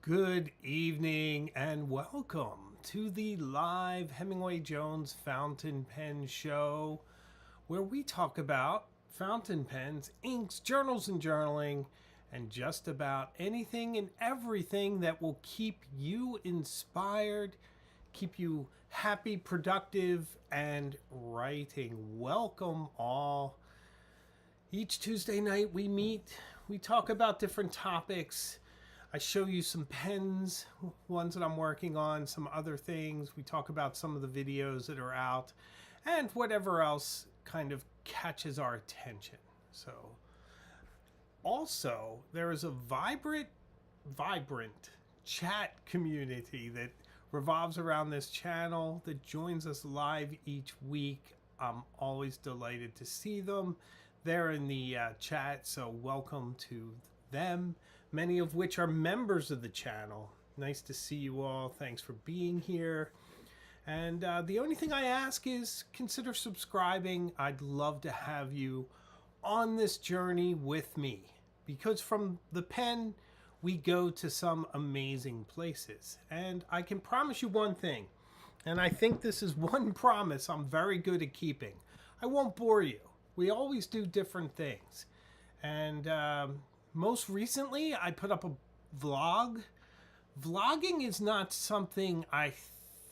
Good evening and welcome to the live Hemingway Jones Fountain Pen Show, where we talk about fountain pens, inks, journals, and journaling, and just about anything and everything that will keep you inspired, keep you happy, productive, and writing. Welcome all. Each Tuesday night we meet, we talk about different topics. I show you some pens, ones that I'm working on, some other things. We talk about some of the videos that are out and whatever else kind of catches our attention. So also there is a vibrant chat community that revolves around this channel that joins us live each week. I'm always delighted to see them. They're in the chat, so welcome to them, many of which are members of the channel. Nice to see you all. Thanks for being here. And the only thing I ask is consider subscribing. I'd love to have you on this journey with me, because from the pen we go to some amazing places. And I can promise you one thing, and I think this is one promise I'm very good at keeping. I won't bore you. We always do different things. And most recently, I put up a vlog. Vlogging is not something I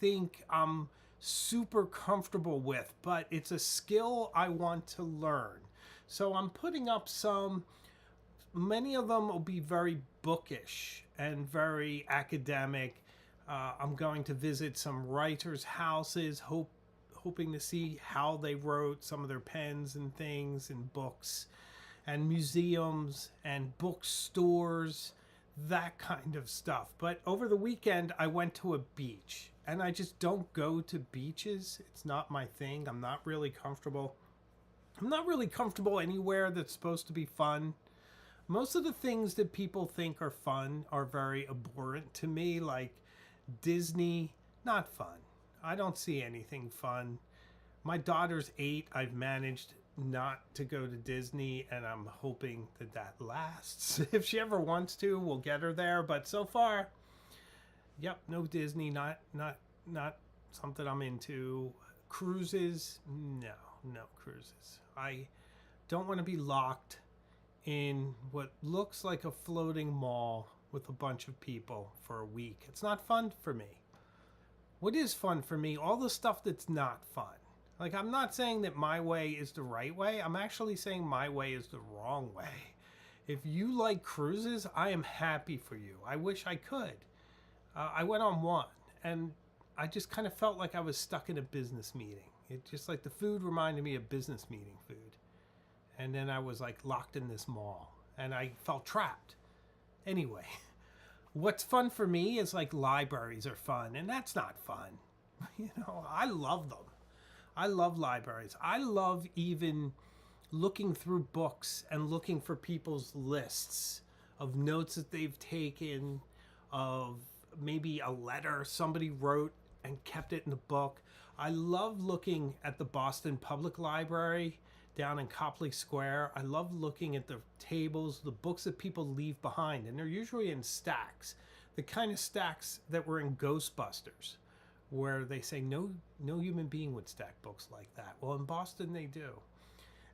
think I'm super comfortable with, but it's a skill I want to learn. So I'm putting up some, many of them will be very bookish and very academic. I'm going to visit some writers' houses, hoping to see how they wrote some of their pens and things and books, and museums and bookstores, that kind of stuff. But over the weekend, I went to a beach, and I just don't go to beaches. It's not my thing. I'm not really comfortable. I'm not really comfortable anywhere that's supposed to be fun. Most of the things that people think are fun are very abhorrent to me, like Disney, not fun. I don't see anything fun. My daughter's 8. I've managed not to go to Disney, and I'm hoping that that lasts. If she ever wants to, we'll get her there. But so far, yep, no Disney. Not something I'm into. Cruises, no cruises. I don't want to be locked in what looks like a floating mall with a bunch of people for a week. It's not fun for me. What is fun for me? All the stuff that's not fun. Like, I'm not saying that my way is the right way. I'm actually saying my way is the wrong way. If you like cruises, I am happy for you. I wish I could. I went on one, and I just kind of felt like I was stuck in a business meeting. It just, like, the food reminded me of business meeting food. And then I was, like, locked in this mall, and I felt trapped. Anyway, what's fun for me is, like, libraries are fun, and that's not fun. You know, I love them. I love libraries. I love even looking through books and looking for people's lists of notes that they've taken, of maybe a letter somebody wrote and kept it in the book. I love looking at the Boston Public Library down in Copley Square. I love looking at the tables, the books that people leave behind, and they're usually in stacks, the kind of stacks that were in Ghostbusters, where they say no human being would stack books like that. Well, in Boston they do.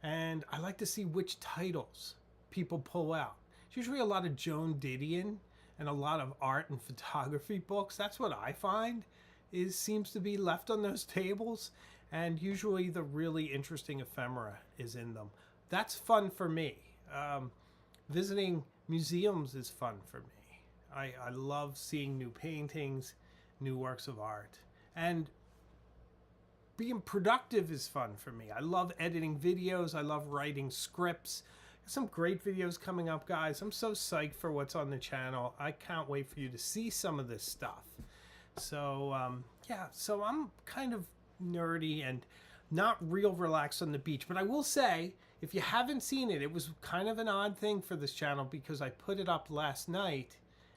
And I like to see which titles people pull out. It's usually a lot of Joan Didion and a lot of art and photography books. That's what I find seems to be left on those tables, and usually the really interesting ephemera is in them. That's fun for me. Visiting museums is fun for me. I love seeing new paintings, new works of art, and being productive is fun for me. I love editing videos. I love writing scripts. Some great videos coming up, guys. I'm so psyched for what's on the channel. I can't wait for you to see some of this stuff. So yeah, so I'm kind of nerdy and not real relaxed on the beach, but I will say, if you haven't seen it, it was kind of an odd thing for this channel because I put it up last night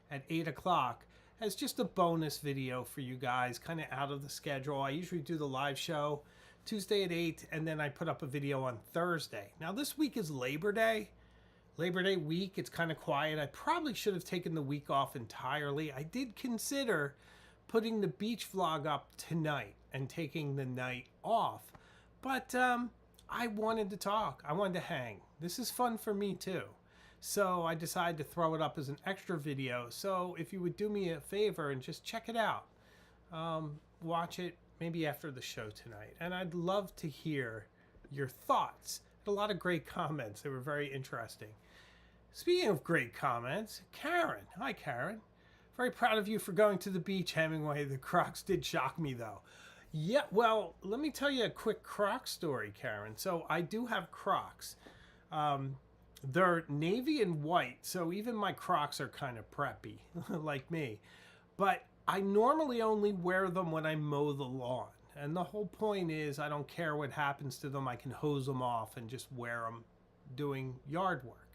at 8 o'clock as just a bonus video for you guys, kind of out of the schedule. I usually do the live show Tuesday at 8, and then I put up a video on Thursday. Now this week is Labor Day. Labor Day week, it's kind of quiet. I probably should have taken the week off entirely. I did consider putting the beach vlog up tonight and taking the night off. But I wanted to talk. I wanted to hang. This is fun for me too. So I decided to throw it up as an extra video. So if you would do me a favor and just check it out. Watch it maybe after the show tonight. And I'd love to hear your thoughts. A lot of great comments. They were very interesting. Speaking of great comments, Karen. Hi, Karen. Very proud of you for going to the beach, Hemingway. The Crocs did shock me, though. Yeah, well, let me tell you a quick Croc story, Karen. So I do have Crocs. They're navy and white, so even my Crocs are kind of preppy, like me. But I normally only wear them when I mow the lawn. And the whole point is I don't care what happens to them. I can hose them off and just wear them doing yard work.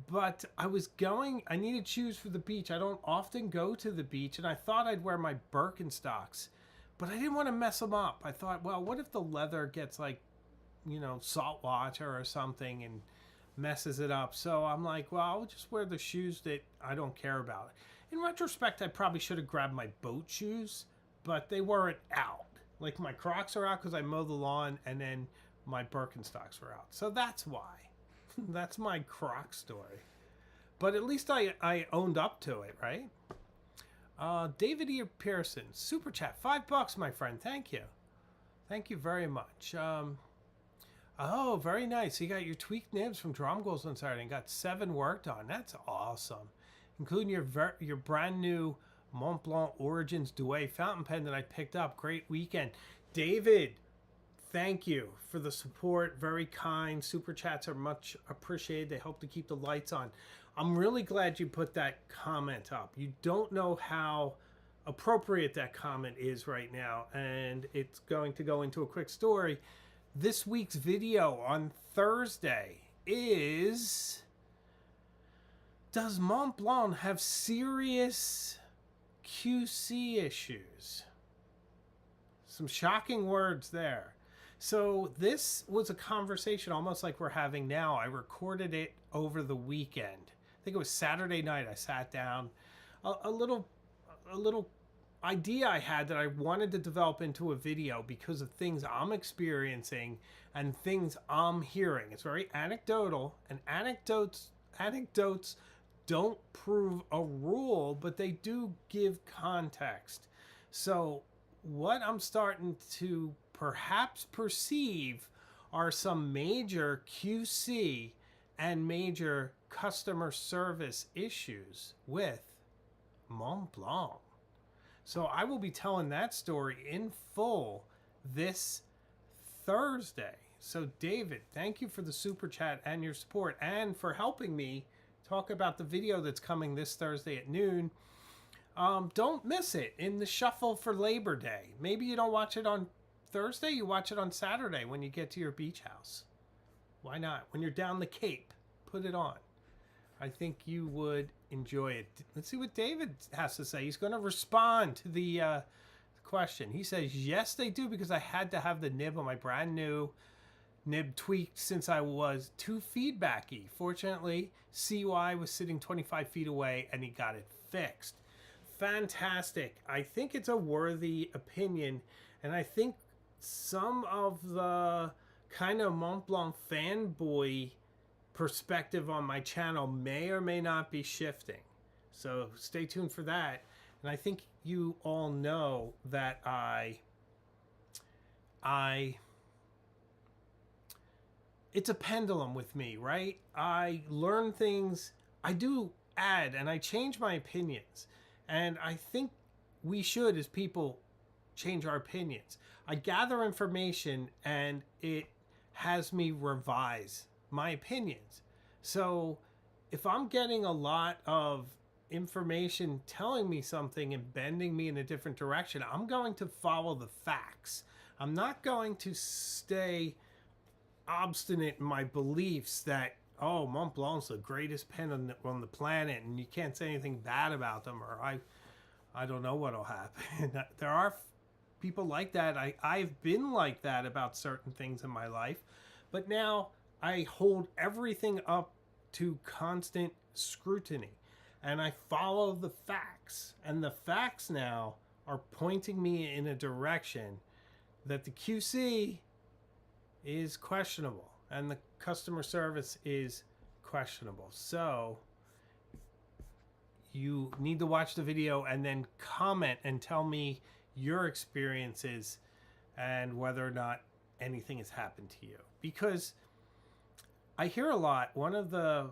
But I needed shoes for the beach. I don't often go to the beach, and I thought I'd wear my Birkenstocks. But I didn't want to mess them up. I thought, well, what if the leather gets like, salt water or something and messes it up? So I'm like, well, I'll just wear the shoes that I don't care about. In retrospect, I probably should have grabbed my boat shoes, but they weren't out. Like my Crocs are out because I mow the lawn, and then my Birkenstocks were out. So that's why. That's my Croc story. But at least I owned up to it, right? David E. Pearson, super chat, $5, my friend. Thank you. Thank you very much. Oh, very nice. You got your tweaked nibs from Drum Goals on Saturday and got 7 worked on. That's awesome. Including your brand new Montblanc Origins Douai fountain pen that I picked up. Great weekend. David, thank you for the support. Very kind. Super chats are much appreciated. They help to keep the lights on. I'm really glad you put that comment up. You don't know how appropriate that comment is right now, and it's going to go into a quick story. This week's video on Thursday is, does Montblanc have serious QC issues? Some shocking words there. So this was a conversation almost like we're having now. I recorded it over the weekend. I think it was Saturday night. I sat down. A little idea I had that I wanted to develop into a video because of things I'm experiencing and things I'm hearing. It's very anecdotal, and anecdotes don't prove a rule, but they do give context. So what I'm starting to perhaps perceive are some major QC and major customer service issues with Montblanc. So I will be telling that story in full this Thursday. So David, thank you for the super chat and your support, and for helping me talk about the video that's coming this Thursday at noon. Don't miss it in the shuffle for Labor Day. Maybe you don't watch it on Thursday, you watch it on Saturday when you get to your beach house. Why not? When you're down the Cape, put it on. I think you would enjoy it. Let's see what David has to say. He's going to respond to the question. He says, yes, they do, because I had to have the nib on my brand new nib tweaked since I was too feedbacky. Fortunately, CY was sitting 25 feet away and he got it fixed. Fantastic. I think it's a worthy opinion, and I think some of the kind of Montblanc fanboy perspective on my channel may or may not be shifting. So stay tuned for that. And I think you all know that it's a pendulum with me, right? I learn things, I do add, and I change my opinions. And I think we should, as people, change our opinions. I gather information and it has me revise my opinions. So if I'm getting a lot of information telling me something and bending me in a different direction, I'm going to follow the facts. I'm not going to stay obstinate in my beliefs that, oh, Montblanc's the greatest pen on the planet and you can't say anything bad about them, or I don't know what'll happen. There are people like that. I've been like that about certain things in my life, but now I hold everything up to constant scrutiny. And I follow the facts. And the facts now are pointing me in a direction that the QC is questionable and the customer service is questionable. So you need to watch the video and then comment and tell me your experiences and whether or not anything has happened to you. Because I hear a lot, one of the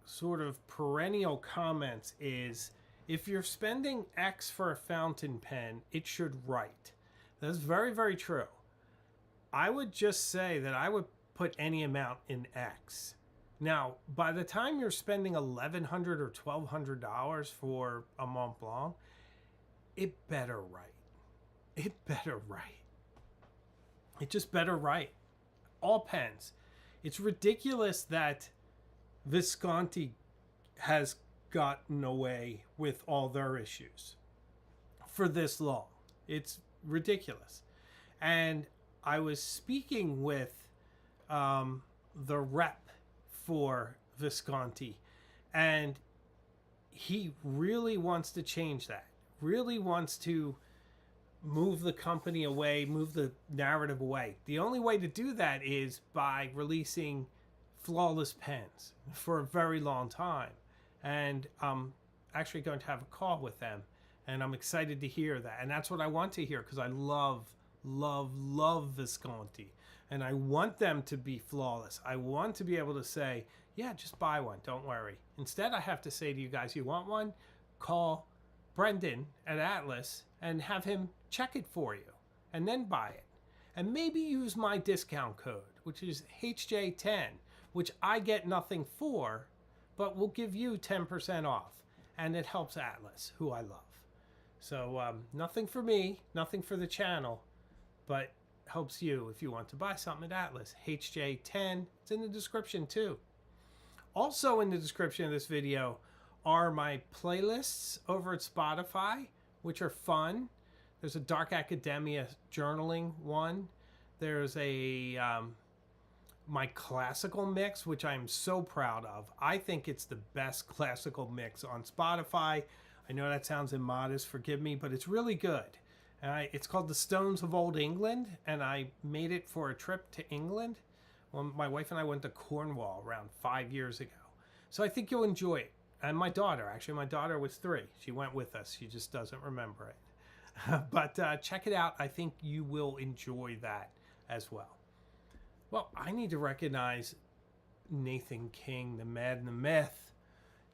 sort of perennial comments is, if you're spending X for a fountain pen, it should write. That's very, very true. I would just say that I would put any amount in X. Now, by the time you're spending $1,100 or $1,200 for a Montblanc, it better write. It better write. It just better write. All pens. It's ridiculous that Visconti has gotten away with all their issues for this long. It's ridiculous. And I was speaking with the rep for Visconti, and he really wants to change that. Really wants to move the company away, move the narrative away. The only way to do that is by releasing flawless pens for a very long time. And I'm actually going to have a call with them, and I'm excited to hear that. And that's what I want to hear, because I love Visconti, and I want them to be flawless. I want to be able to say, yeah, just buy one, don't worry. Instead, I have to say to you guys, you want one? Call Brendan at Atlas and have him check it for you, and then buy it. And maybe use my discount code, which is HJ10, which I get nothing for, but will give you 10% off. And it helps Atlas, who I love. So nothing for me, nothing for the channel, but helps you if you want to buy something at Atlas. HJ10, it's in the description too. Also in the description of this video are my playlists over at Spotify, which are fun. There's a Dark Academia journaling one. There's a my classical mix, which I'm so proud of. I think it's the best classical mix on Spotify. I know that sounds immodest, forgive me, but it's really good. It's called The Stones of Old England, and I made it for a trip to England. Well, my wife and I went to Cornwall around 5 years ago. So I think you'll enjoy it. And my daughter was 3. She went with us. She just doesn't remember it. But check it out. I think you will enjoy that as well. Well, I need to recognize Nathan King, the man, the myth.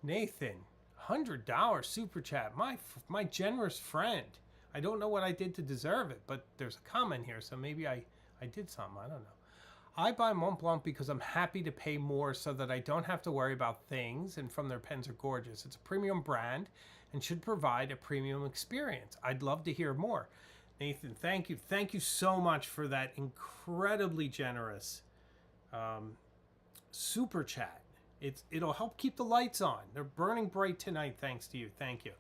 Nathan, $100 super chat. My generous friend. I don't know what I did to deserve it, but there's a comment here, so maybe I did something. I don't know. I buy Montblanc because I'm happy to pay more so that I don't have to worry about things, and from their pens are gorgeous. It's a premium brand and should provide a premium experience. I'd love to hear more. Nathan, thank you. Thank you so much for that incredibly generous super chat. It'll help keep the lights on. They're burning bright tonight thanks to you. Thank you.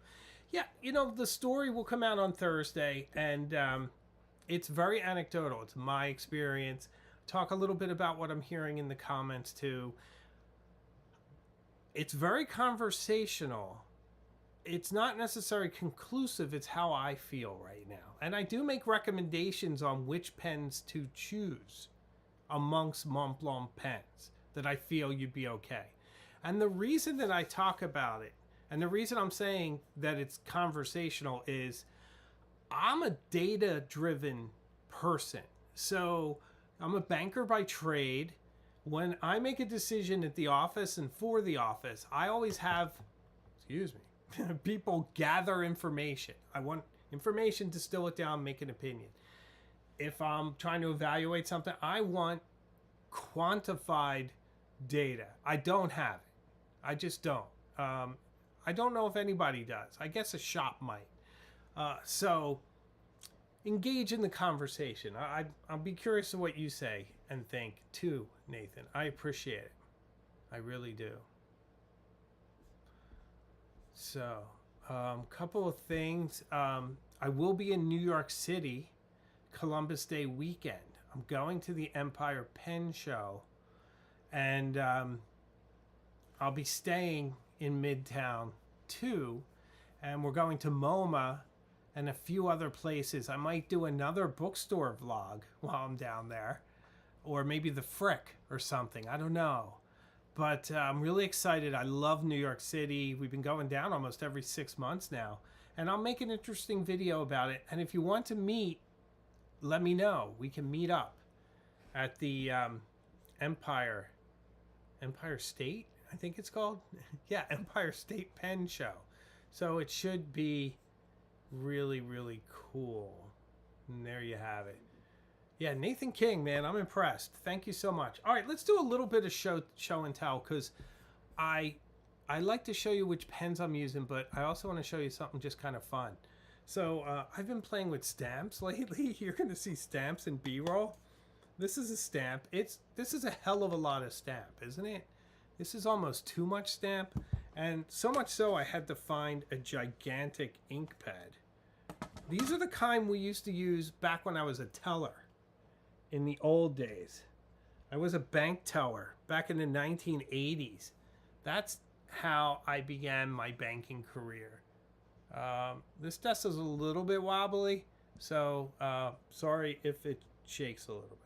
Yeah, you know, the story will come out on Thursday, and it's very anecdotal. It's my experience. Talk a little bit about what I'm hearing in the comments, too. It's very conversational. It's not necessarily conclusive. It's how I feel right now. And I do make recommendations on which pens to choose amongst Montblanc pens that I feel you'd be okay. And the reason that I talk about it, and the reason I'm saying that it's conversational, is I'm a data-driven person. So I'm a banker by trade. When I make a decision at the office and for the office, I always have, people gather information. I want information, distill it down, make an opinion. If I'm trying to evaluate something, I want quantified data. I don't have it. I just don't. I don't know if anybody does. I guess a shop might. So engage in the conversation. I'll be curious of what you say and think too, Nathan. I appreciate it. I really do. So, couple of things. I will be in New York City, Columbus Day weekend. I'm going to the Empire Pen Show, and I'll be staying in Midtown too, and we're going to MoMA and a few other places. I might do another bookstore vlog while I'm down there, or maybe the Frick or something. I don't know. But I'm really excited. I love New York City. We've been going down almost every 6 months now. And I'll make an interesting video about it. And if you want to meet, let me know. We can meet up at the Empire State, I think it's called. Yeah, Empire State Pen Show. So it should be really, really cool. And there you have it. Yeah, Nathan King, man, I'm impressed. Thank you so much. All right, let's do a little bit of show and tell, because I like to show you which pens I'm using, but I also want to show you something just kind of fun. So I've been playing with stamps lately. You're going to see stamps in B-roll. This is a stamp. This is a hell of a lot of stamp, isn't it? This is almost too much stamp, and so much so I had to find a gigantic ink pad. These are the kind we used to use back when I was a teller. In the old days, I was a bank teller back in the 1980s. That's how I began my banking career. This desk is a little bit wobbly, so sorry if it shakes a little bit.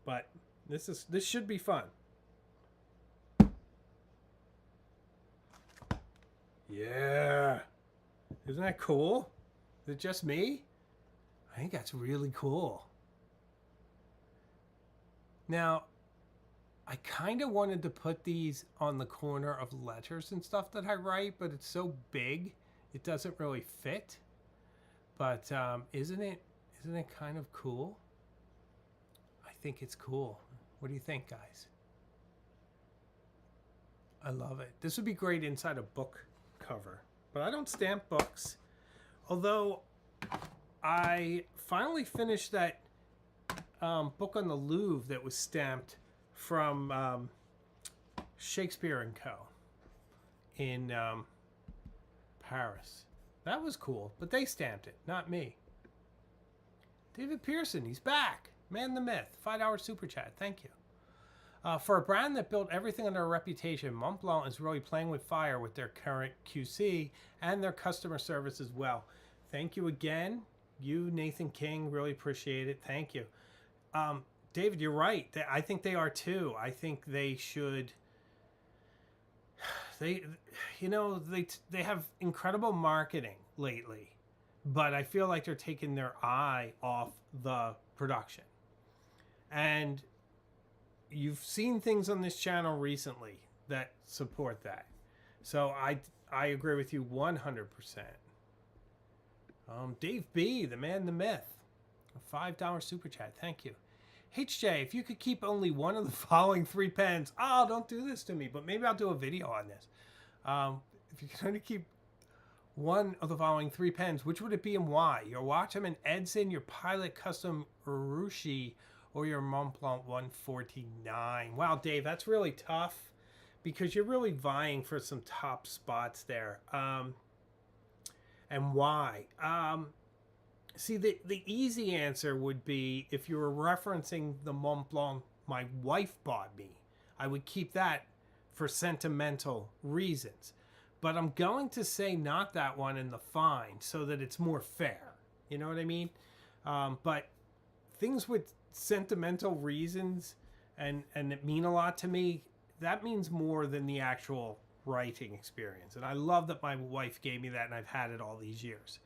But this should be fun. Yeah, isn't that cool? Is it just me? I think that's really cool. Now, I kind of wanted to put these on the corner of letters and stuff that I write, but it's so big, it doesn't really fit. But isn't it kind of cool? I think it's cool. What do you think, guys? I love it. This would be great inside a book cover, but I don't stamp books. Although I finally finished that book on the Louvre that was stamped from Shakespeare and Co. in Paris. That was cool, but they stamped it, not me. David Pearson, he's back. Man the Myth, $5 super chat, thank you. For a brand that built everything on their reputation, Montblanc is really playing with fire with their current QC and their customer service as well. Thank you again. You, Nathan King, really appreciate it. Thank you. David, you're right. I think they are too. I think they should. They have incredible marketing lately, but I feel like they're taking their eye off the production. And you've seen things on this channel recently that support that. So I agree with you 100%. Dave B, the man, the myth, a $5 super chat. Thank you. HJ, if you could keep only one of the following 3 pens. Oh, don't do this to me, but maybe I'll do a video on this. If you can only keep one of the following 3 pens, which would it be and why? Your Watchman Edson, your Pilot Custom Urushi, or your Montblanc 149. Wow, Dave, that's really tough because you're really vying for some top spots there. And why? See, the easy answer would be if you were referencing the Montblanc my wife bought me, I would keep that for sentimental reasons. But I'm going to say not that one in the fine so that it's more fair. You know what I mean? But things with sentimental reasons and that mean a lot to me, that means more than the actual writing experience. And I love that my wife gave me that and I've had it all these years.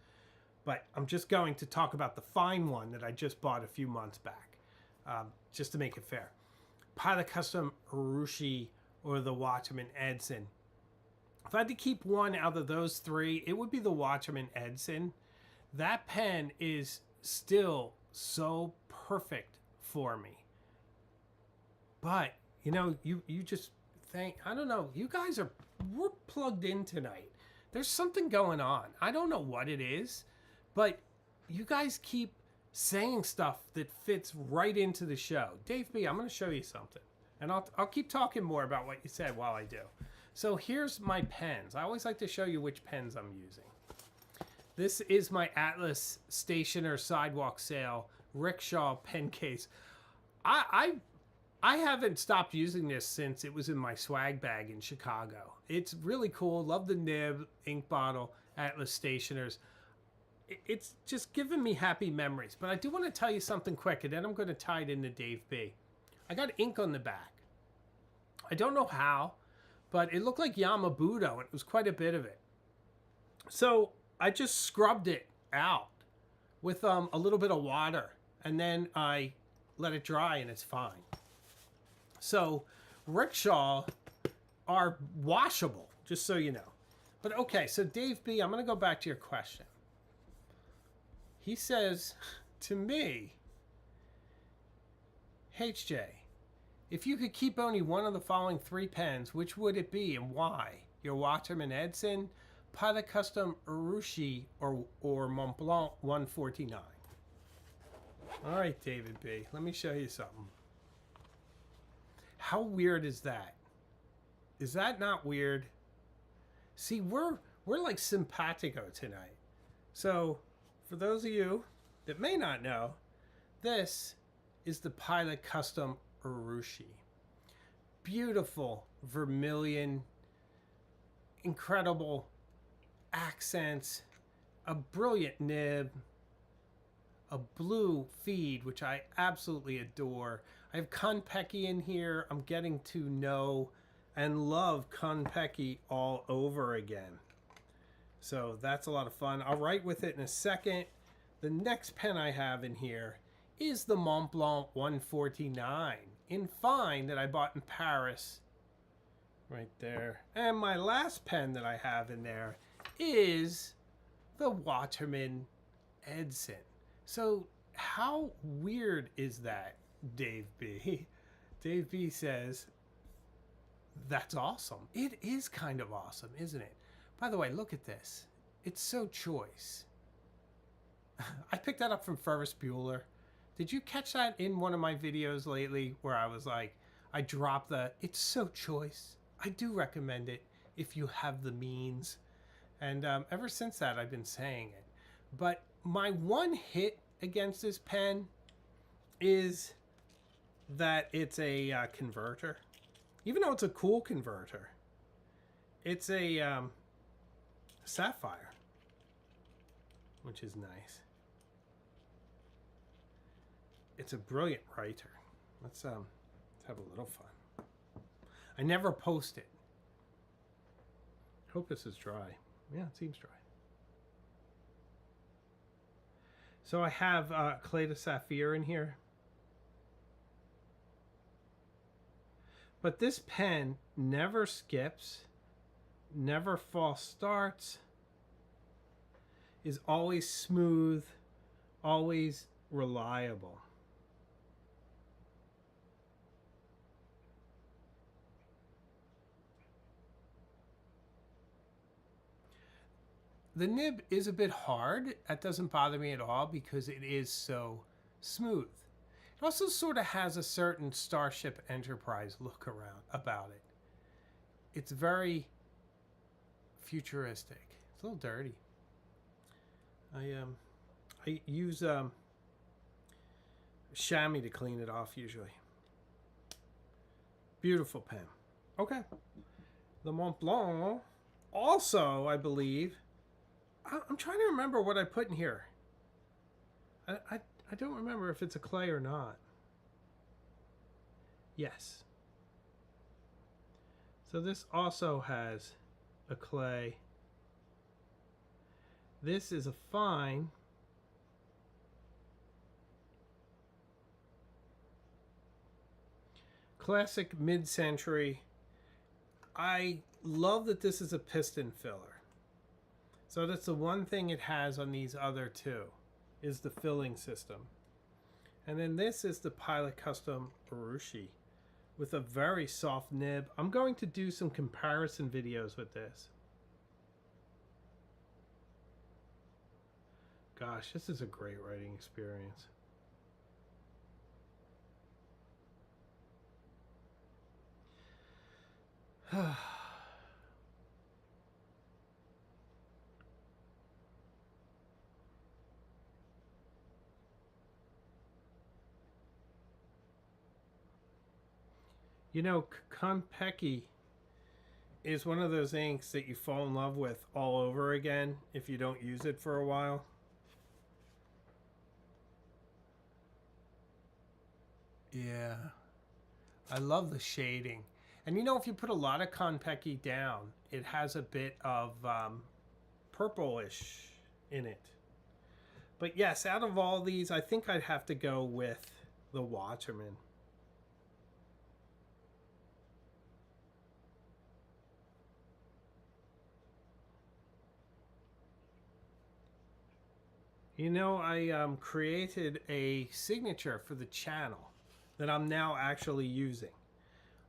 But I'm just going to talk about the fine one that I just bought a few months back, just to make it fair. Pilot Custom Urushi or the Watchman Edson. If I had to keep one out of those 3, it would be the Watchman Edson. That pen is still so perfect for me. But, you know, you just think, I don't know, you guys we're plugged in tonight. There's something going on. I don't know what it is, but you guys keep saying stuff that fits right into the show. Dave B, I'm going to show you something. And I'll keep talking more about what you said while I do. So here's my pens. I always like to show you which pens I'm using. This is my Atlas Stationer Sidewalk Sale Rickshaw pen case. I I haven't stopped using this since it was in my swag bag in Chicago. It's really cool. Love the nib, ink bottle, Atlas Stationers. It's just giving me happy memories. But I do want to tell you something quick, and then I'm going to tie it into Dave B. I got ink on the back. I don't know how, but it looked like Yamabudo, and it was quite a bit of it. So I just scrubbed it out with a little bit of water, and then I let it dry, and it's fine. So rickshaw are washable, just so you know. But okay, so Dave B, I'm going to go back to your question. He says to me, HJ, if you could keep only one of the following 3 pens, which would it be and why? Your Waterman Edison, Pilot Custom Urushi, or Montblanc 149? All right, David B, let me show you something. How weird is that? Is that not weird? See, we're like simpatico tonight. So, for those of you that may not know, this is the Pilot Custom Urushi. Beautiful vermilion, incredible accents, a brilliant nib, a blue feed, which I absolutely adore. I have Konpeki in here. I'm getting to know and love Konpeki all over again. So that's a lot of fun. I'll write with it in a second. The next pen I have in here is the Montblanc 149 in fine that I bought in Paris. Right there. And my last pen that I have in there is the Waterman Edison. So how weird is that, Dave B? Dave B says, that's awesome. It is kind of awesome, isn't it? By the way, look at this. It's so choice. I picked that up from Ferris Bueller. Did you catch that in one of my videos lately where I was like, I dropped the, it's so choice. I do recommend it if you have the means. And ever since that, I've been saying it. But my one hit against this pen is that it's a converter. Even though it's a cool converter, it's a sapphire, which is nice. It's a brilliant writer. Let's have a little fun. I never post it. Hope this is dry. Yeah, it seems dry. So I have Clay de Saphir in here. But this pen never skips, never false starts, is always smooth, always reliable. The nib is a bit hard. That doesn't bother me at all because it is so smooth. It also sort of has a certain Starship Enterprise look around about it. It's very futuristic. It's a little dirty. I use chamois to clean it off usually. Beautiful pen. Okay. The Montblanc also, I believe, I'm trying to remember what I put in here. I don't remember if it's a clay or not. Yes. So this also has a clay. This is a fine. Classic mid-century. I love that this is a piston filler. So that's the one thing it has on these other two, is the filling system. And then this is the Pilot Custom Urushi with a very soft nib. I'm going to do some comparison videos with this. Gosh, this is a great writing experience. You know, Konpeki is one of those inks that you fall in love with all over again if you don't use it for a while. Yeah. I love the shading. And you know, if you put a lot of Konpeki down, it has a bit of purplish in it. But yes, out of all these, I think I'd have to go with the Waterman. You know, I created a signature for the channel that I'm now actually using.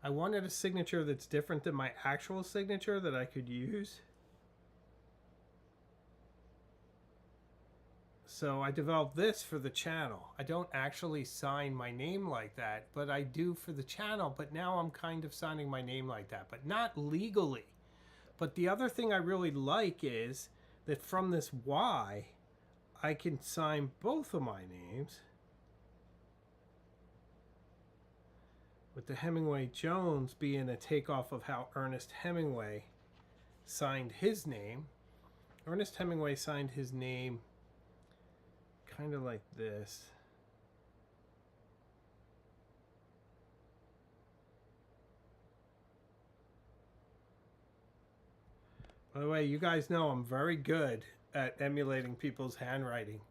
I wanted a signature that's different than my actual signature that I could use. So I developed this for the channel. I don't actually sign my name like that, but I do for the channel. But now I'm kind of signing my name like that, but not legally. But the other thing I really like is that from this Y, I can sign both of my names. With the Hemingway Jones being a takeoff of how Ernest Hemingway signed his name. Ernest Hemingway signed his name kind of like this. By the way, you guys know I'm very good at emulating people's handwriting.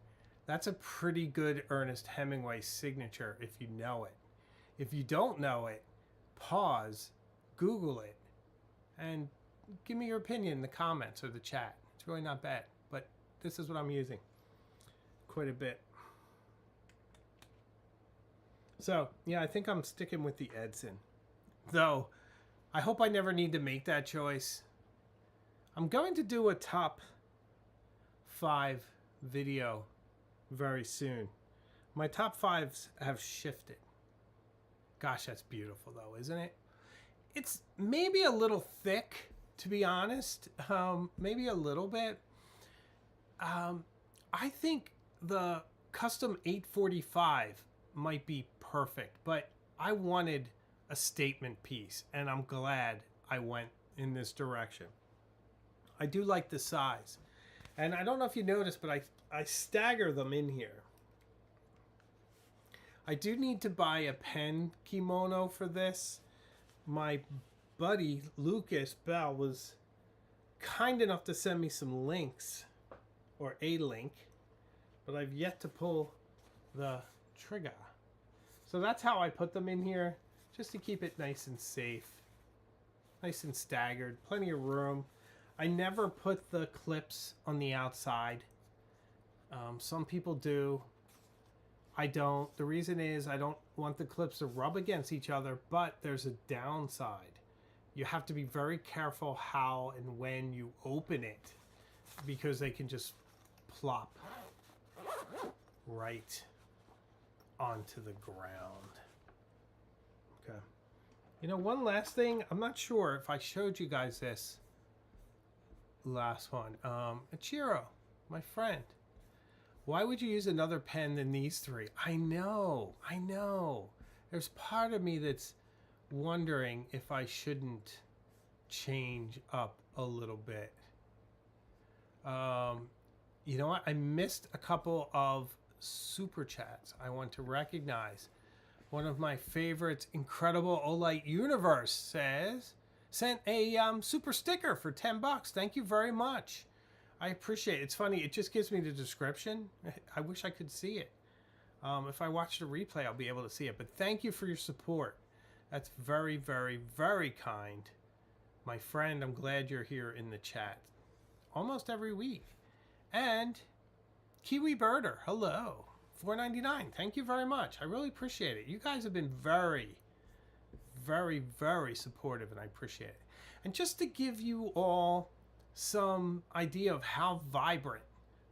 That's a pretty good Ernest Hemingway signature if you know it. If you don't know it, pause, Google it, and give me your opinion in the comments or the chat. It's really not bad, but this is what I'm using quite a bit. So, yeah, I think I'm sticking with the Edson. Though, I hope I never need to make that choice. I'm going to do a top 5 video very soon. My top 5s have shifted. Gosh, that's beautiful though, isn't it? It's maybe a little thick, to be honest. Maybe a little bit. I think the custom 845 might be perfect, but I wanted a statement piece, and I'm glad I went in this direction. I do like the size. And I don't know if you noticed, but I stagger them in here. I do need to buy a pen kimono for this. My buddy Lucas Bell was kind enough to send me some links, or a link, but I've yet to pull the trigger. So that's how I put them in here, just to keep it nice and safe, nice and staggered, plenty of room. I never put the clips on the outside. Some people do. I don't. The reason is I don't want the clips to rub against each other, but there's a downside. You have to be very careful how and when you open it, because they can just plop right onto the ground. Okay. You know, one last thing. I'm not sure if I showed you guys this last one. Ichiro, my friend. Why would you use another pen than these three? I know. There's part of me that's wondering if I shouldn't change up a little bit. You know what? I missed a couple of super chats. I want to recognize one of my favorites, Incredible Olight Universe, sent a super sticker for $10. Thank you very much. I appreciate it. It's funny. It just gives me the description. I wish I could see it. If I watch the replay, I'll be able to see it. But thank you for your support. That's very, very, very kind. My friend, I'm glad you're here in the chat. Almost every week. And Kiwi Birder, hello. $4.99. Thank you very much. I really appreciate it. You guys have been very, very, very supportive, and I appreciate it. And just to give you all some idea of how vibrant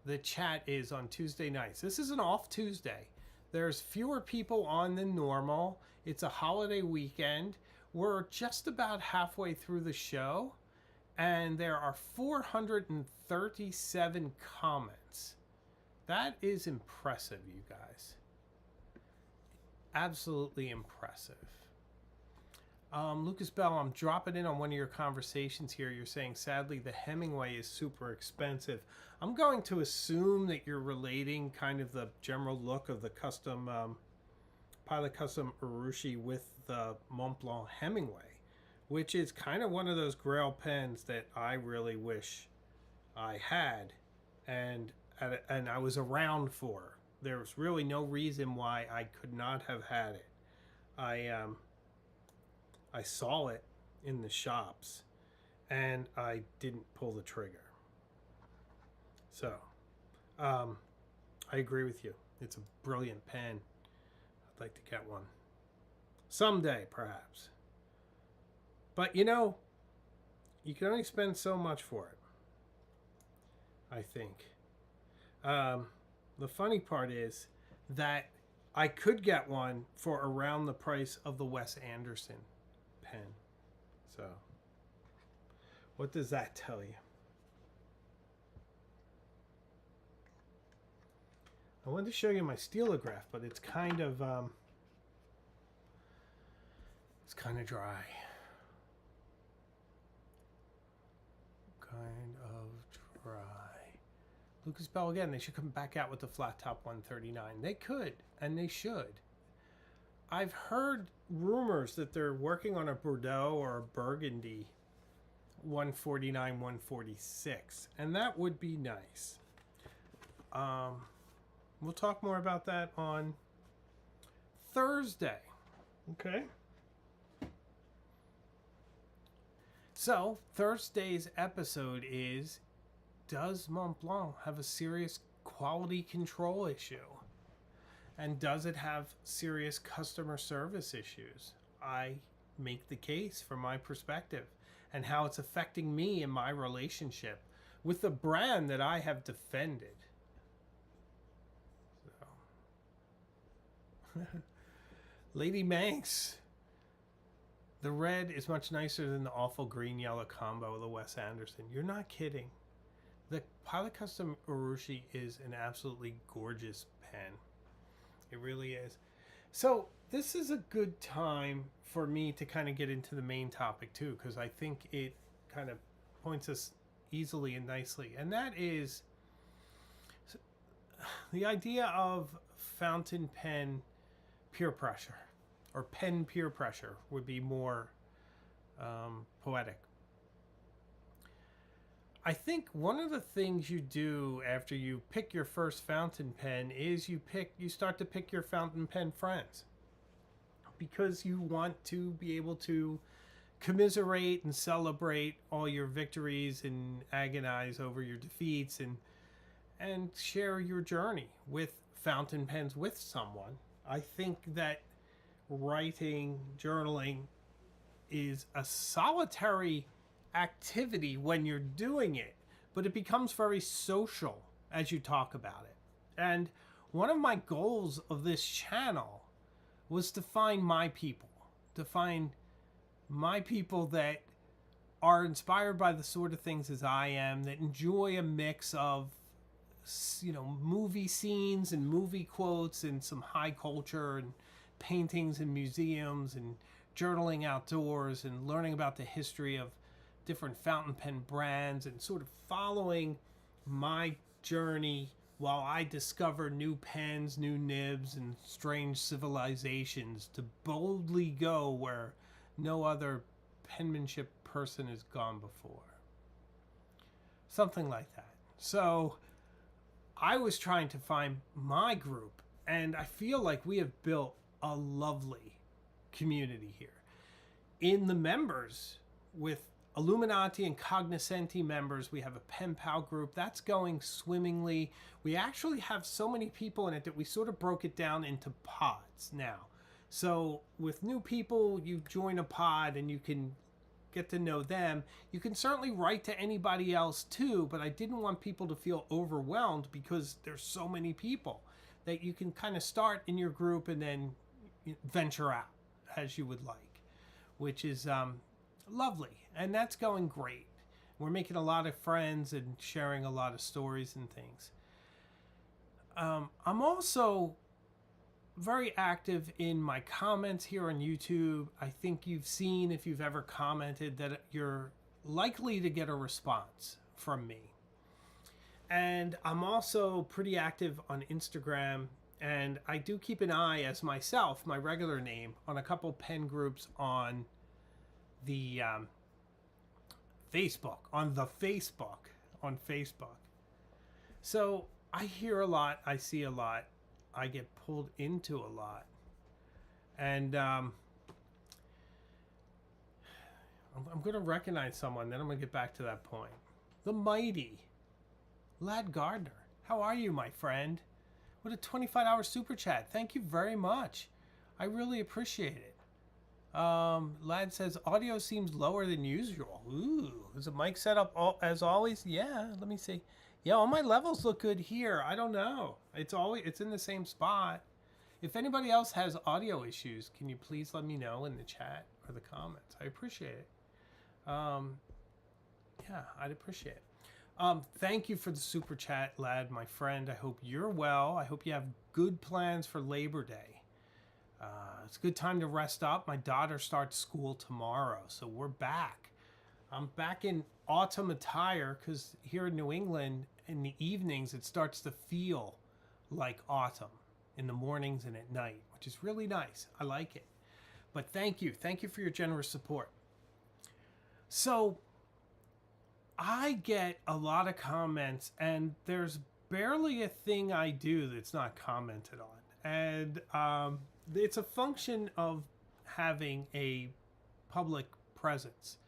the chat is on Tuesday nights. This is an off Tuesday. There's fewer people on than normal. It's a holiday weekend. We're just about halfway through the show, and there are 437 comments. That is impressive, you guys. Absolutely impressive. Lucas Bell, I'm dropping in on one of your conversations here. You're saying, sadly, the Hemingway is super expensive. I'm going to assume that you're relating kind of the general look of the custom Pilot Custom Urushi with the Montblanc Hemingway, which is kind of one of those grail pens that I really wish I had and I was around for. There's really no reason why I could not have had it. I saw it in the shops and I didn't pull the trigger. So, I agree with you. It's a brilliant pen. I'd like to get one. Someday, perhaps. But you know, you can only spend so much for it, I think. The funny part is that I could get one for around the price of the Wes Anderson pen. So, what does that tell you? I wanted to show you my steelograph, but it's kind of dry. Kind of dry. Lucas Bell again. They should come back out with the flat top 139. They could, and they should. I've heard rumors that they're working on a Bordeaux or a Burgundy 149, 146, and that would be nice. We'll talk more about that on Thursday. Okay. So, Thursday's episode is, does Montblanc have a serious quality control issue? And does it have serious customer service issues? I make the case from my perspective and how it's affecting me in my relationship with the brand that I have defended. So. Lady Manx. The red is much nicer than the awful green-yellow combo of the Wes Anderson. You're not kidding. The Pilot Custom Urushi is an absolutely gorgeous pen. It really is. So this is a good time for me to kind of get into the main topic too, because I think it kind of points us easily and nicely. And that is the idea of fountain pen peer pressure, or pen peer pressure would be more poetic. I think one of the things you do after you pick your first fountain pen is you start to pick your fountain pen friends, because you want to be able to commiserate and celebrate all your victories and agonize over your defeats and share your journey with fountain pens with someone. I think that writing, journaling is a solitary activity when you're doing it, but it becomes very social as you talk about it. And one of my goals of this channel was to find my people, that are inspired by the sort of things as I am, that enjoy a mix of, you know, movie scenes and movie quotes and some high culture and paintings and museums and journaling outdoors and learning about the history of different fountain pen brands and sort of following my journey while I discover new pens, new nibs, and strange civilizations to boldly go where no other penmanship person has gone before. Something like that. So I was trying to find my group, and I feel like we have built a lovely community here. In the members, with Illuminati and Cognoscenti members, we have a pen pal group that's going swimmingly. We actually have so many people in it that we sort of broke it down into pods now. So with new people, you join a pod and you can get to know them. You can certainly write to anybody else too, but I didn't want people to feel overwhelmed because there's so many people that you can kind of start in your group and then venture out as you would like, which is lovely, and that's going great. We're making a lot of friends and sharing a lot of stories and things. I'm also very active in my comments here on YouTube. I think you've seen, if you've ever commented, that you're likely to get a response from me. And I'm also pretty active on Instagram, and I do keep an eye as myself, my regular name, on a couple pen groups on the Facebook. So I hear a lot, I see a lot, I get pulled into a lot. And I'm going to recognize someone, then I'm going to get back to that point. The mighty Lad Gardner. How are you, my friend? What a $25 super chat. Thank you very much. I really appreciate it. Lad says, audio seems lower than usual. Ooh, is the mic set up as always? Yeah, let me see. Yeah, all my levels look good here. I don't know. It's in the same spot. If anybody else has audio issues, can you please let me know in the chat or the comments? I appreciate it. Yeah, I'd appreciate it. Thank you for the super chat, Lad, my friend. I hope you're well. I hope you have good plans for Labor Day. It's a good time to rest up. My daughter starts school tomorrow, so we're back. I'm back in autumn attire because here in New England, in the evenings, it starts to feel like autumn in the mornings and at night, which is really nice. I like it. But thank you. Thank you for your generous support. So I get a lot of comments, and there's barely a thing I do that's not commented on. And it's a function of having a public presence.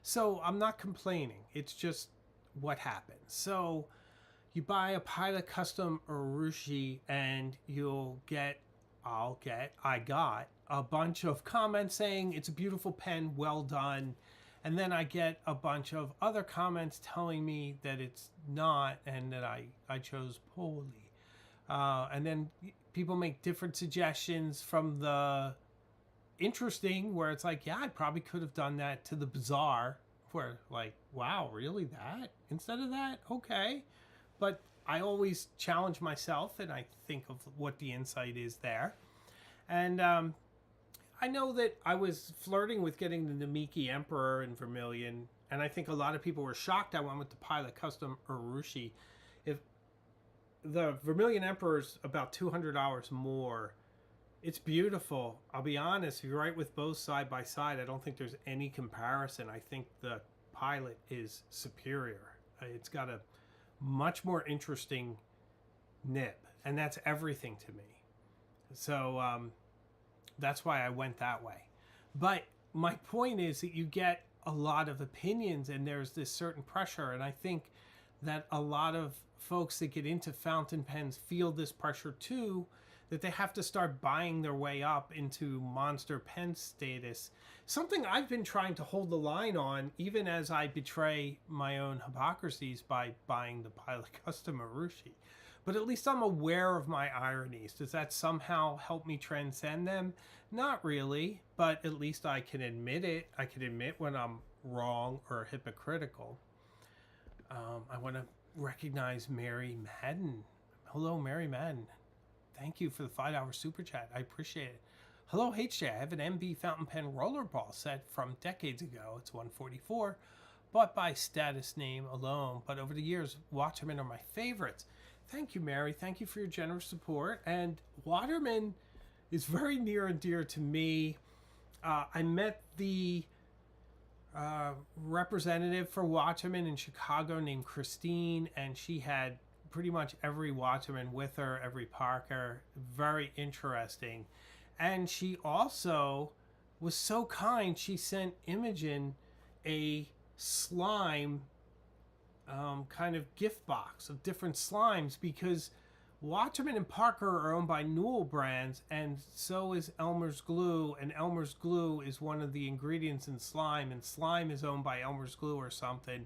So I'm not complaining. It's just what happens. So you buy a Pilot Custom Urushi and I got a bunch of comments saying it's a beautiful pen, well done. And then I get a bunch of other comments telling me that it's not and that I chose poorly. And then people make different suggestions from the interesting, where it's like, yeah, I probably could have done that, to the bizarre, where like, wow, really that? Instead of that? Okay. But I always challenge myself and I think of what the insight is there. And I know that I was flirting with getting the Namiki Emperor in Vermilion, and I think a lot of people were shocked I went with the Pilot Custom Urushi. If the Vermilion Emperor's about $200 more, it's beautiful. I'll be honest, if you write with both side by side, I don't think there's any comparison. I think the Pilot is superior. It's got a much more interesting nib, and that's everything to me. So that's why I went that way. But my point is that you get a lot of opinions, and there's this certain pressure, and I think that a lot of folks that get into fountain pens feel this pressure too, that they have to start buying their way up into monster pen status. Something I've been trying to hold the line on, even as I betray my own hypocrisies by buying the Pilot Custom Urushi. But at least I'm aware of my ironies. Does that somehow help me transcend them? Not really, but at least I can admit it. I can admit when I'm wrong or hypocritical. I want to recognize Mary Madden. Hello, Mary Madden. Thank you for the $5 super chat. I appreciate it. Hello, HJ. I have an MB fountain pen rollerball set from decades ago. It's 144, bought by status name alone. But over the years, Waterman are my favorites. Thank you, Mary. Thank you for your generous support. And Waterman is very near and dear to me. I met the representative for Waterman in Chicago named Christine, and she had pretty much every Waterman with her, every Parker. Very interesting. And she also was so kind, she sent Imogen a slime kind of gift box of different slimes, because Waterman and Parker are owned by Newell Brands, and so is Elmer's Glue, and Elmer's Glue is one of the ingredients in slime, and slime is owned by Elmer's Glue or something.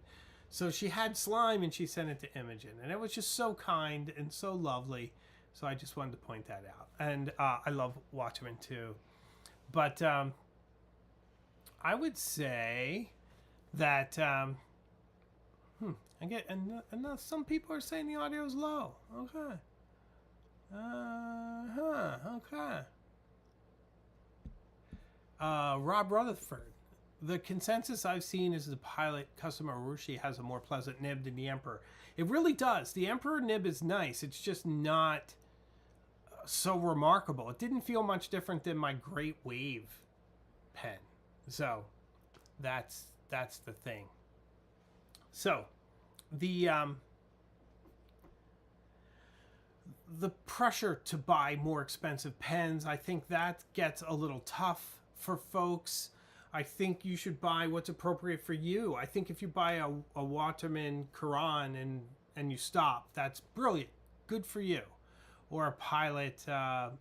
So she had slime and she sent it to Imogen, and it was just so kind and so lovely. So I just wanted to point that out. And I love Waterman too. But I would say that I get, and some people are saying the audio is low. Okay. Okay. Rob Rutherford. The consensus I've seen is the Pilot Custom Urushi has a more pleasant nib than the Emperor. It really does. The Emperor nib is nice. It's just not so remarkable. It didn't feel much different than my Great Wave pen. So that's the thing. So the pressure to buy more expensive pens, I think that gets a little tough for folks. I think you should buy what's appropriate for you. I think if you buy a Waterman Quran and you stop, that's brilliant. Good for you. Or a Pilot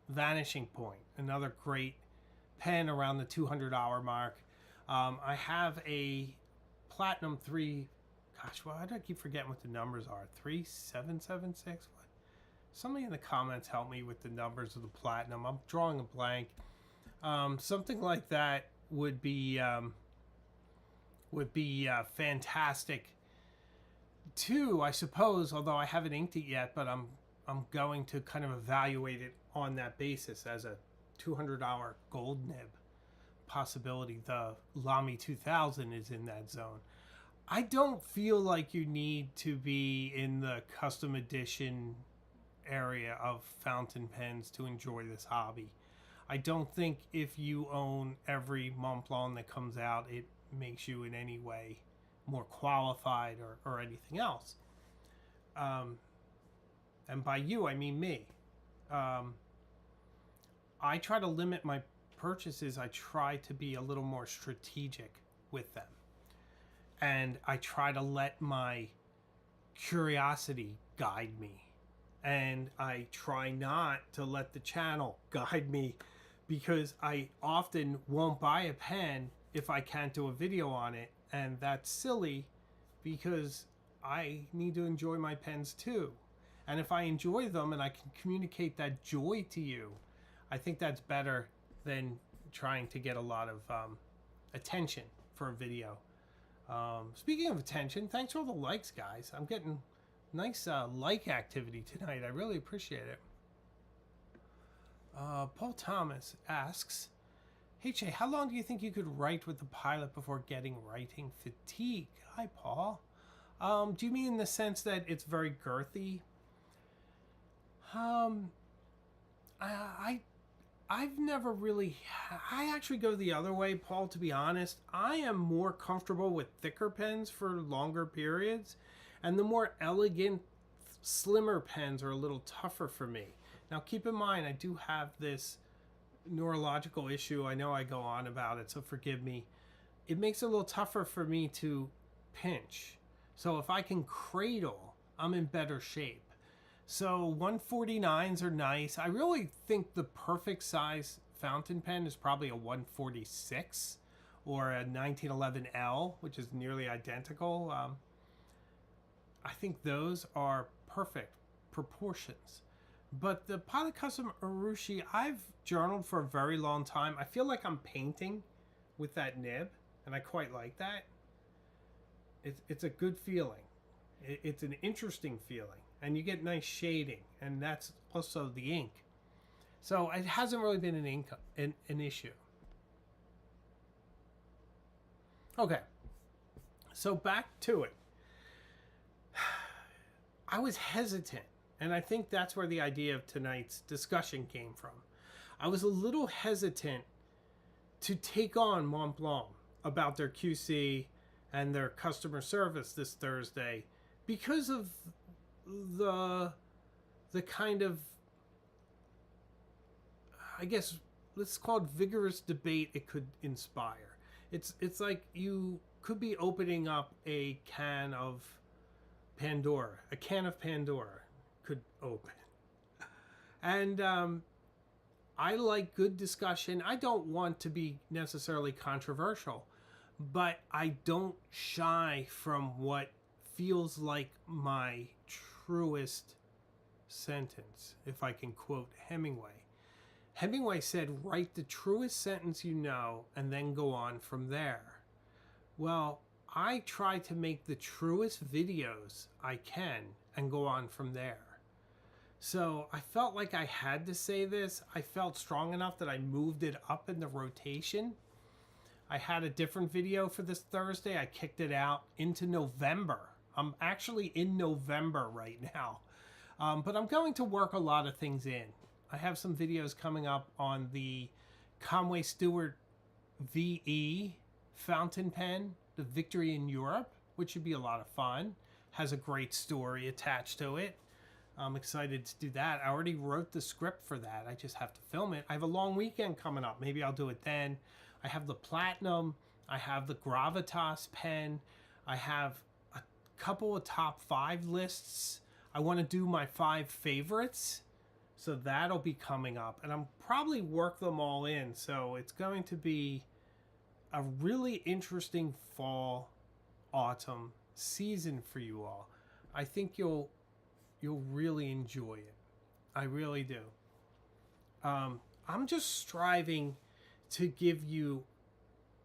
Vanishing Point, another great pen around the $200 mark. I have a Platinum 3, gosh, why do I keep forgetting what the numbers are? 3776? What? Somebody in the comments help me with the numbers of the Platinum. I'm drawing a blank. Something like that would be fantastic too, I suppose, although I haven't inked it yet, but I'm going to kind of evaluate it on that basis as a $200 gold nib possibility. The Lamy 2000 is in that zone. I don't feel like you need to be in the custom edition area of fountain pens to enjoy this hobby. I don't think if you own every Montblanc that comes out, it makes you in any way more qualified or anything else. And by you, I mean me. I try to limit my purchases. I try to be a little more strategic with them. And I try to let my curiosity guide me. And I try not to let the channel guide me, because I often won't buy a pen if I can't do a video on it. And that's silly, because I need to enjoy my pens too. And if I enjoy them and I can communicate that joy to you, I think that's better than trying to get a lot of attention for a video. Speaking of attention, thanks for all the likes, guys. I'm getting nice like activity tonight. I really appreciate it. Paul Thomas asks, hey Jay, how long do you think you could write with the Pilot before getting writing fatigue? Hi, Paul. Do you mean in the sense that it's very girthy? I've never really... I actually go the other way, Paul, to be honest. I am more comfortable with thicker pens for longer periods, and the more elegant, slimmer pens are a little tougher for me. Now, keep in mind, I do have this neurological issue. I know I go on about it, so forgive me. It makes it a little tougher for me to pinch. So if I can cradle, I'm in better shape. So 149s are nice. I really think the perfect size fountain pen is probably a 146 or a 1911L, which is nearly identical. I think those are perfect proportions. But the Pilot Custom Urushi, I've journaled for a very long time. I feel like I'm painting with that nib, and I quite like that. It's a good feeling. It's an interesting feeling. And you get nice shading, and that's also the ink. So it hasn't really been an issue. Okay, so back to it. I was hesitant, and I think that's where the idea of tonight's discussion came from. I was a little hesitant to take on Montblanc about their QC and their customer service this Thursday because of the kind of, I guess, let's call it vigorous debate it could inspire. It's like you could be opening up a can of Pandora. A can of Pandora could open. And I like good discussion. I don't want to be necessarily controversial, but I don't shy from what feels like my truest sentence, if I can quote Hemingway. Hemingway said, write the truest sentence you know and then go on from there. Well, I try to make the truest videos I can and go on from there. So I felt like I had to say this. I felt strong enough that I moved it up in the rotation. I had a different video for this Thursday. I kicked it out into November. I'm actually in November right now. But I'm going to work a lot of things in. I have some videos coming up on the Conway Stewart VE fountain pen, the Victory in Europe, which should be a lot of fun. Has a great story attached to it. I'm excited to do that. I already wrote the script for that. I just have to film it. I have a long weekend coming up. Maybe I'll do it then. I have the Platinum. I have the Gravitas pen. I have a couple of top 5 lists. I want to do my 5 favorites. So that'll be coming up. And I'm probably work them all in. So it's going to be a really interesting fall, autumn season for you all. I think you'll really enjoy it. I really do. I'm just striving to give you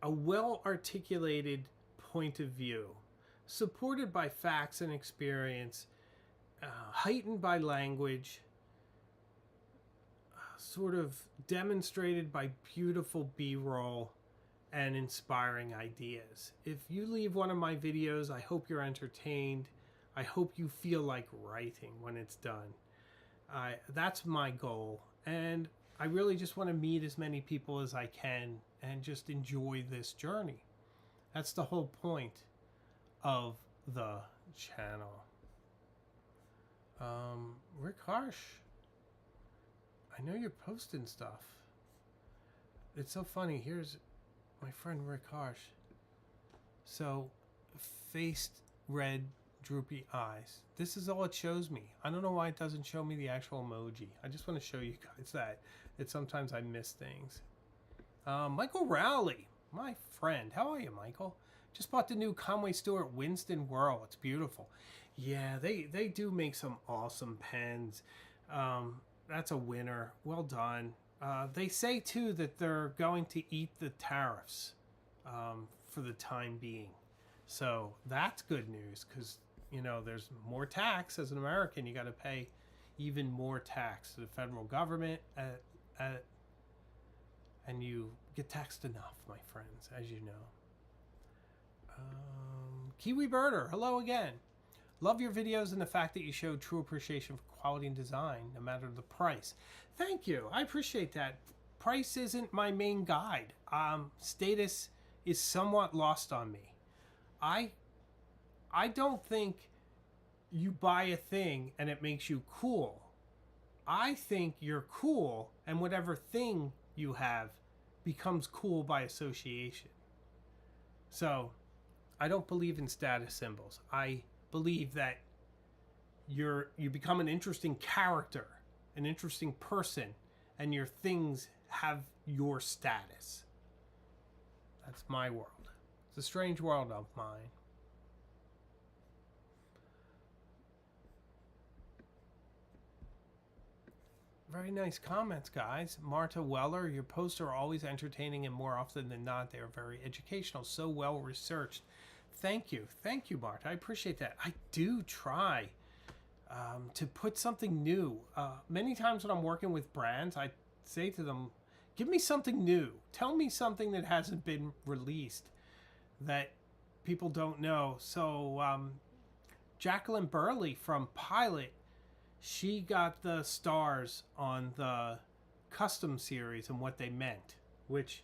a well-articulated point of view, supported by facts and experience, heightened by language, sort of demonstrated by beautiful B-roll and inspiring ideas. If you leave one of my videos, I hope you're entertained. I hope you feel like writing when it's done. That's my goal. And I really just want to meet as many people as I can and just enjoy this journey. That's the whole point of the channel. Rick Harsh, I know you're posting stuff. It's so funny. Here's my friend Rick Harsh. So, faced red, droopy eyes. This is all it shows me. I don't know why it doesn't show me the actual emoji. I just want to show you guys that sometimes I miss things. Michael Rowley, my friend. How are you, Michael? Just bought the new Conway Stewart Winston Whirl. It's beautiful. Yeah, they do make some awesome pens. That's a winner. Well done. They say too that they're going to eat the tariffs for the time being. So that's good news because, you know, there's more tax. As an American, you got to pay even more tax to the federal government, and you get taxed enough, my friends, as you know. Kiwi Birder, hello again. Love your videos and the fact that you show true appreciation for quality and design, no matter the price. Thank you. I appreciate that. Price isn't my main guide. Status is somewhat lost on me. I don't think you buy a thing and it makes you cool. I think you're cool and whatever thing you have becomes cool by association. So I don't believe in status symbols. I believe that you become an interesting character, an interesting person, and your things have your status. That's my world. It's a strange world of mine. Very nice comments, guys. Marta Weller, your posts are always entertaining and more often than not, they are very educational, so well researched. Thank you. Thank you, Marta. I appreciate that. I do try to put something new. Many times when I'm working with brands, I say to them, give me something new. Tell me something that hasn't been released that people don't know. So Jacqueline Burley from Pilot, she got the stars on the custom series and what they meant, which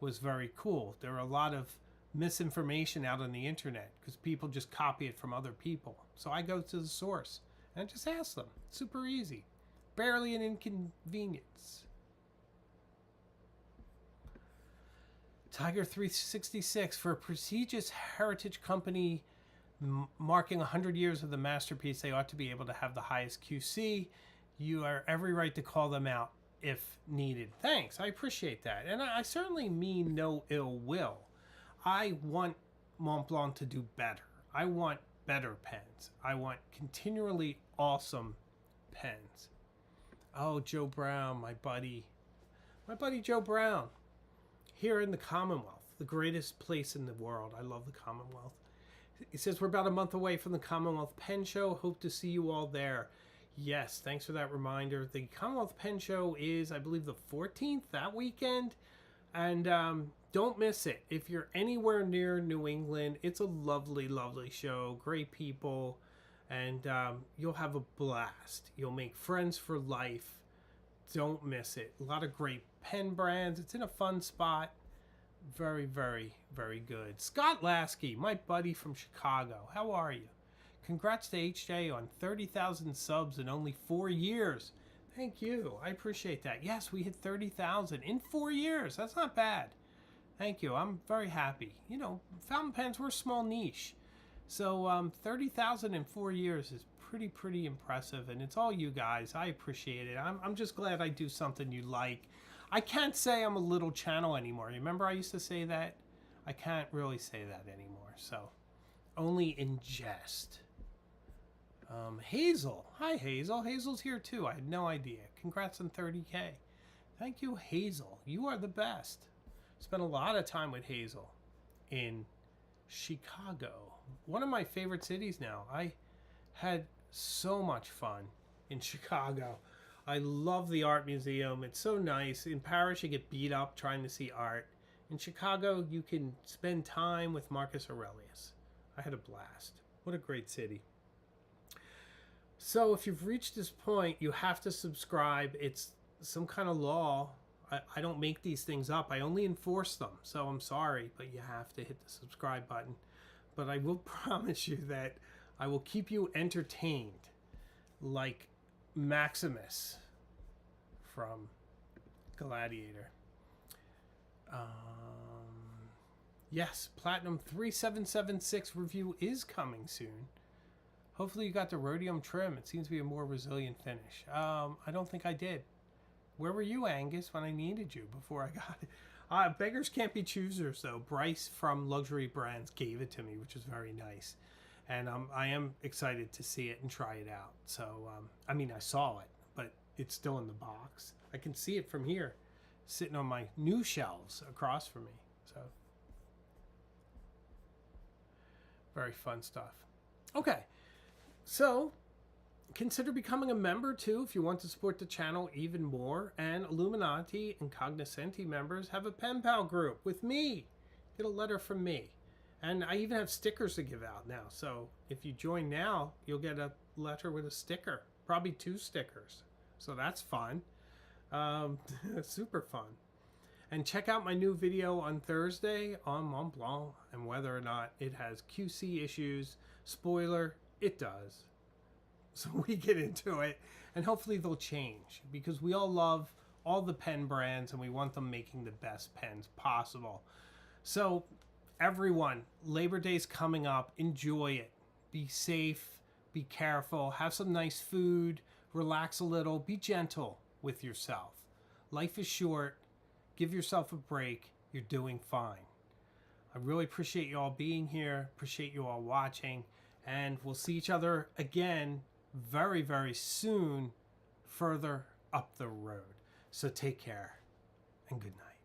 was very cool. There are a lot of misinformation out on the internet because people just copy it from other people. So I go to the source and I just ask them. Super easy. Barely an inconvenience. Tiger 366, for a prestigious heritage company marking 100 years of the masterpiece, they ought to be able to have the highest QC. You are every right to call them out if needed. Thanks, I appreciate that. And I certainly mean no ill will. I want Montblanc to do better. I want better pens. I want continually awesome pens. Oh, Joe Brown, my buddy Joe Brown, here in the Commonwealth, the greatest place in the world. I love the Commonwealth. He says, we're about a month away from the Commonwealth Pen Show. Hope to see you all there. Yes, thanks for that reminder. The Commonwealth Pen Show is, I believe, the 14th, that weekend. And don't miss it. If you're anywhere near New England, it's a lovely, lovely show. Great people. And you'll have a blast. You'll make friends for life. Don't miss it. A lot of great pen brands. It's in a fun spot. Very, very, very good. Scott Lasky, my buddy from Chicago. How are you? Congrats to HJ on 30,000 subs in only 4 years. Thank you. I appreciate that. Yes, we hit 30,000 in 4 years. That's not bad. Thank you. I'm very happy. You know, fountain pens, we're a small niche. So 30,000 in 4 years is pretty impressive. And it's all you guys. I appreciate it. I'm just glad I do something you like. I can't say I'm a little channel anymore. You remember I used to say that? I can't really say that anymore. So only in jest. Hazel. Hi, Hazel. Hazel's here too. I had no idea. Congrats on 30K. Thank you, Hazel. You are the best. Spent a lot of time with Hazel in Chicago. One of my favorite cities now. I had so much fun in Chicago. I love the art museum. It's so nice. In Paris, you get beat up trying to see art. In Chicago, you can spend time with Marcus Aurelius. I had a blast. What a great city. So if you've reached this point, you have to subscribe. It's some kind of law. I don't make these things up. I only enforce them. So I'm sorry, but you have to hit the subscribe button. But I will promise you that I will keep you entertained like Maximus from Gladiator. Yes, Platinum 3776 review is coming soon. Hopefully you got the rhodium trim. It seems to be a more resilient finish. I don't think I did. Where were you, Angus, when I needed you before I got it? Beggars can't be choosers, though. Bryce from Luxury Brands gave it to me, which was very nice. And I am excited to see it and try it out. So, I mean, I saw it, but it's still in the box. I can see it from here, sitting on my new shelves across from me. So, very fun stuff. Okay. So, consider becoming a member too if you want to support the channel even more. And Illuminati and Cognoscenti members have a pen pal group with me. Get a letter from me. And I even have stickers to give out now. So if you join now, you'll get a letter with a sticker. Probably 2 stickers. So that's fun. Super fun. And check out my new video on Thursday on Montblanc and whether or not it has QC issues. Spoiler, it does. So we get into it, and hopefully they'll change, because we all love all the pen brands and we want them making the best pens possible. So everyone, Labor Day's coming up. Enjoy it. Be safe, be careful, have some nice food, relax a little, be gentle with yourself. Life is short. Give yourself a break. You're doing fine. I really appreciate you all being here, appreciate you all watching, and we'll see each other again very, very soon further up the road. So take care and good night.